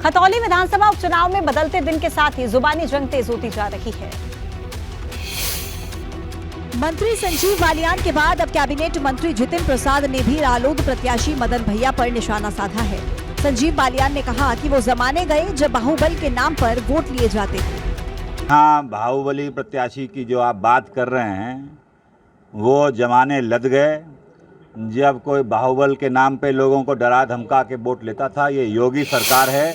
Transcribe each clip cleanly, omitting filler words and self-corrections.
खतौली विधानसभा उपचुनाव में बदलते दिन के साथ ही जुबानी जंग तेज होती जा रही है। मंत्री संजीव बालियान के बाद अब कैबिनेट मंत्री जितिन प्रसाद ने भी रालोद प्रत्याशी मदन भैया पर निशाना साधा है। संजीव बालियान ने कहा कि वो जमाने गए जब बाहुबल के नाम पर वोट लिए जाते थे। हाँ, बाहुबली प्रत्याशी की जो आप बात कर रहे हैं वो जमाने लद गए जब कोई बाहुबल के नाम पे लोगों को डरा धमका के वोट लेता था। ये योगी सरकार है,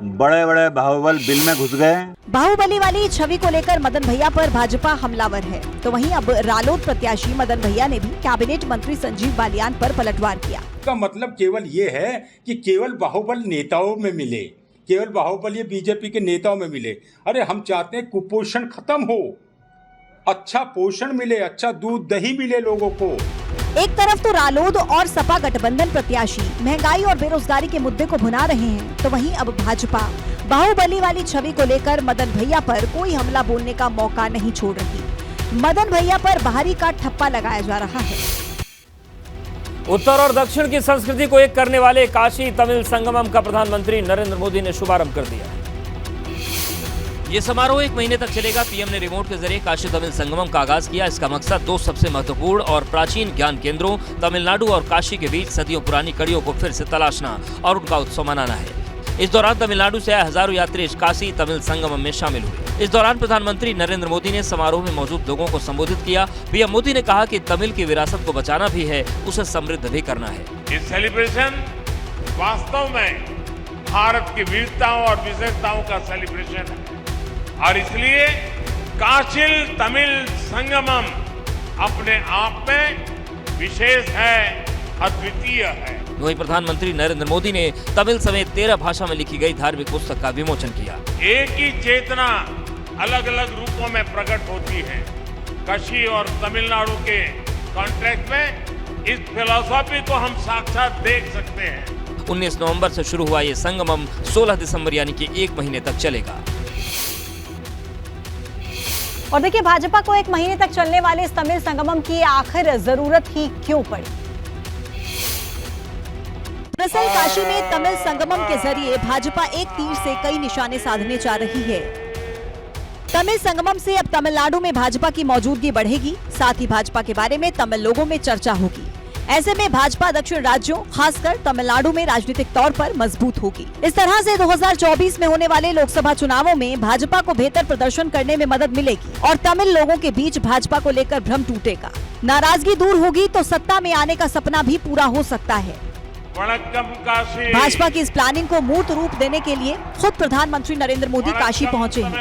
बड़े बड़े बाहुबल बिल में घुस गए। बाहुबली वाली छवि को लेकर मदन भैया पर भाजपा हमलावर है, तो वहीं अब रालोद प्रत्याशी मदन भैया ने भी कैबिनेट मंत्री संजीव बालियान पर पलटवार किया। का मतलब केवल ये है कि केवल बाहुबल नेताओं में मिले, केवल बाहुबल ये बीजेपी के नेताओं में मिले। अरे हम चाहते हैं कुपोषण खत्म हो, अच्छा पोषण मिले, अच्छा दूध दही मिले लोगों को। एक तरफ तो रालोद और सपा गठबंधन प्रत्याशी महंगाई और बेरोजगारी के मुद्दे को भुना रहे हैं, तो वहीं अब भाजपा बाहुबली वाली छवि को लेकर मदन भैया पर कोई हमला बोलने का मौका नहीं छोड़ रही। मदन भैया पर बाहरी का ठप्पा लगाया जा रहा है। उत्तर और दक्षिण की संस्कृति को एक करने वाले काशी तमिल संगमम का प्रधानमंत्री नरेंद्र मोदी ने शुभारंभ कर दिया। ये समारोह 1 महीने तक चलेगा। पीएम ने रिमोट के जरिए काशी तमिल संगमम का आगाज किया। इसका मकसद 2 सबसे महत्वपूर्ण और प्राचीन ज्ञान केंद्रों तमिलनाडु और काशी के बीच सदियों पुरानी कड़ियों को फिर से तलाशना और उनका उत्सव मनाना है। इस दौरान तमिलनाडु से आए हजारों यात्री काशी तमिल संगमम में शामिल हुए। इस दौरान प्रधानमंत्री नरेंद्र मोदी ने समारोह में मौजूद लोगों को संबोधित किया। पीएम मोदी ने कहा कि तमिल की विरासत को बचाना भी है, उसे समृद्ध भी करना है। ये सेलिब्रेशन वास्तव में भारत की वीरताओं और विशेषताओं का सेलिब्रेशन है और इसलिए काशी तमिल संगमम अपने आप में विशेष है, अद्वितीय है। वहीं प्रधानमंत्री नरेंद्र मोदी ने तमिल समेत 13 भाषा में लिखी गई धार्मिक पुस्तक का विमोचन किया। एक ही चेतना अलग अलग रूपों में प्रकट होती है। काशी और तमिलनाडु के कॉन्ट्रैक्ट में इस फिलॉसफी को हम साक्षात देख सकते हैं। 19 नवंबर से शुरू हुआ ये संगमम 16 दिसंबर यानी कि 1 महीने तक चलेगा। और देखिए, भाजपा को 1 महीने तक चलने वाले इस तमिल संगमम की आखिर जरूरत ही क्यों पड़ी? दरअसल काशी में तमिल संगमम के जरिए भाजपा एक तीर से कई निशाने साधने जा रही है। तमिल संगमम से अब तमिलनाडु में भाजपा की मौजूदगी बढ़ेगी, साथ ही भाजपा के बारे में तमिल लोगों में चर्चा होगी। ऐसे में भाजपा दक्षिण राज्यों खासकर तमिलनाडु में राजनीतिक तौर पर मजबूत होगी। इस तरह से 2024 में होने वाले लोकसभा चुनावों में भाजपा को बेहतर प्रदर्शन करने में मदद मिलेगी और तमिल लोगों के बीच भाजपा को लेकर भ्रम टूटेगा। नाराजगी दूर होगी तो सत्ता में आने का सपना भी पूरा हो सकता है। भाजपा की इस प्लानिंग को मूर्त रूप देने के लिए खुद प्रधानमंत्री नरेंद्र मोदी काशी पहुंचे हैं,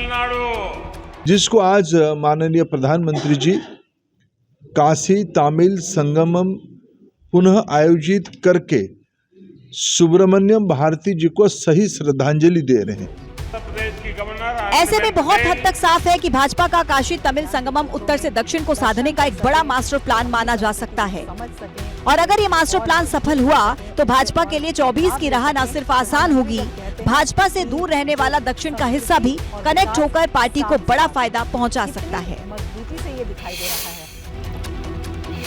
जिसको आज माननीय प्रधानमंत्री जी काशी तमिल संगमम पुनः आयोजित करके सुब्रमण्यम भारती जी को सही श्रद्धांजलि दे रहे हैं। ऐसे में बहुत हद तक साफ है कि भाजपा का काशी तमिल संगमम उत्तर से दक्षिण को साधने का एक बड़ा मास्टर प्लान माना जा सकता है। और अगर ये मास्टर प्लान सफल हुआ तो भाजपा के लिए 24 की राह न सिर्फ आसान होगी, भाजपा से दूर रहने वाला दक्षिण का हिस्सा भी कनेक्ट होकर पार्टी को बड़ा फायदा पहुंचा सकता है। मजबूती से ये दिखाई दे रहा है।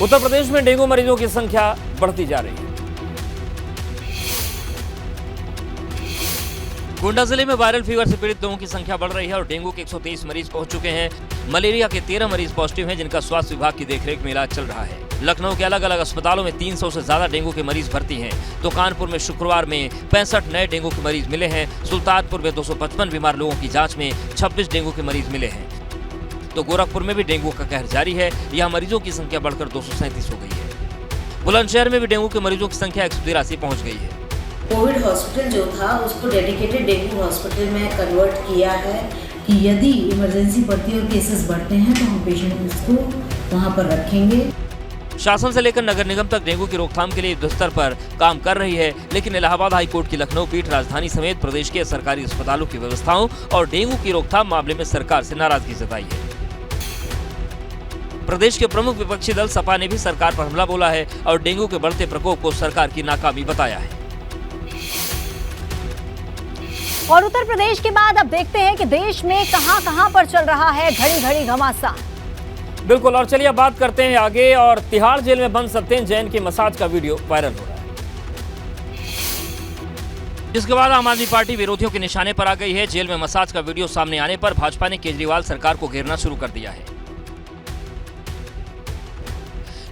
उत्तर प्रदेश में डेंगू मरीजों की संख्या बढ़ती जा रही है। गोंडा जिले में वायरल फीवर से पीड़ित लोगों की संख्या बढ़ रही है और डेंगू के 123 मरीज पहुंच चुके हैं। मलेरिया के 13 मरीज पॉजिटिव हैं, जिनका स्वास्थ्य विभाग की देखरेख में इलाज चल रहा है। लखनऊ के अलग अलग अस्पतालों में 300 से ज्यादा डेंगू के मरीज भर्ती हैं। तो कानपुर में शुक्रवार में 65 नए डेंगू के मरीज मिले हैं। सुल्तानपुर में 255 बीमार लोगों की जांच में 26 डेंगू के मरीज मिले हैं। तो गोरखपुर में भी डेंगू का कहर जारी है, यहाँ मरीजों की संख्या बढ़कर 237 हो गई है। बुलंदशहर में भी डेंगू के मरीजों की संख्या 183 पहुँच गई है। कोविड हॉस्पिटल जो था उसको डेडिकेटेड डेंगू हॉस्पिटल में कन्वर्ट किया है कि यदि इमरजेंसी पड़ती है और केसेस बढ़ते हैं तो हम पेशेंट्स को वहां पर रखेंगे। शासन से लेकर नगर निगम तक डेंगू की रोकथाम के लिए युद्ध स्तर पर काम कर रही है, लेकिन इलाहाबाद हाईकोर्ट की लखनऊ पीठ राजधानी समेत प्रदेश के सरकारी अस्पतालों की व्यवस्थाओं और डेंगू की रोकथाम मामले में सरकार से नाराजगी जताई है। प्रदेश के प्रमुख विपक्षी दल सपा ने भी सरकार पर हमला बोला है और डेंगू के बढ़ते प्रकोप को सरकार की नाकामी बताया है। और उत्तर प्रदेश के बाद अब देखते हैं कि देश में कहां-कहां पर चल रहा है घड़ी घड़ी घमासान। बिल्कुल, और चलिए अब बात करते हैं आगे। और तिहाड़ जेल में बंद सत्येंद्र जैन के मसाज का वीडियो वायरल हो रहा है। जिसके बाद आम आदमी पार्टी विरोधियों के निशाने पर आ गई है। जेल में मसाज का वीडियो सामने आने पर भाजपा ने केजरीवाल सरकार को घेरना शुरू कर दिया है।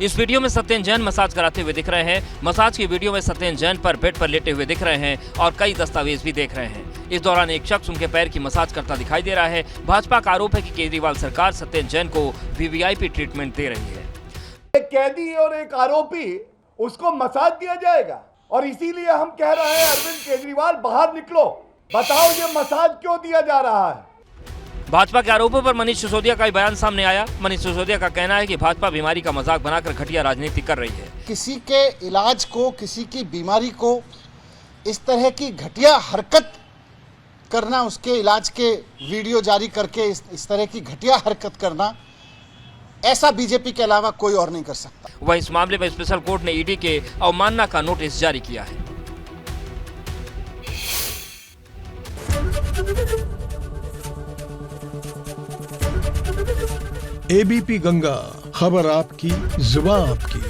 इस वीडियो में सत्येंद्र जैन मसाज कराते हुए दिख रहे हैं। मसाज की वीडियो में सत्येंद्र जैन पर बेड पर लेटे हुए दिख रहे हैं और कई दस्तावेज भी देख रहे हैं। इस दौरान एक शख्स उनके पैर की मसाज करता दिखाई दे रहा है। भाजपा का आरोप है कि केजरीवाल सरकार सत्येंद्र जैन को वीवीआईपी ट्रीटमेंट दे रही है। एक कैदी और एक आरोपी, उसको मसाज दिया जाएगा और इसीलिए हम कह रहे हैं अरविंद केजरीवाल बाहर निकलो, बताओ ये मसाज क्यों दिया जा रहा है। भाजपा के आरोपों पर मनीष सिसोदिया का बयान सामने आया। मनीष सिसोदिया का कहना है कि भाजपा बीमारी का मजाक बनाकर घटिया राजनीति कर रही है। किसी के इलाज को, किसी की बीमारी को इस तरह की घटिया हरकत करना, उसके इलाज के वीडियो जारी करके इस तरह की घटिया हरकत करना, ऐसा बीजेपी के अलावा कोई और नहीं कर सकता। वहीं इस मामले में स्पेशल कोर्ट ने ईडी के अवमानना का नोटिस जारी किया है। एबीपी गंगा, खबर आपकी, जुबान आपकी।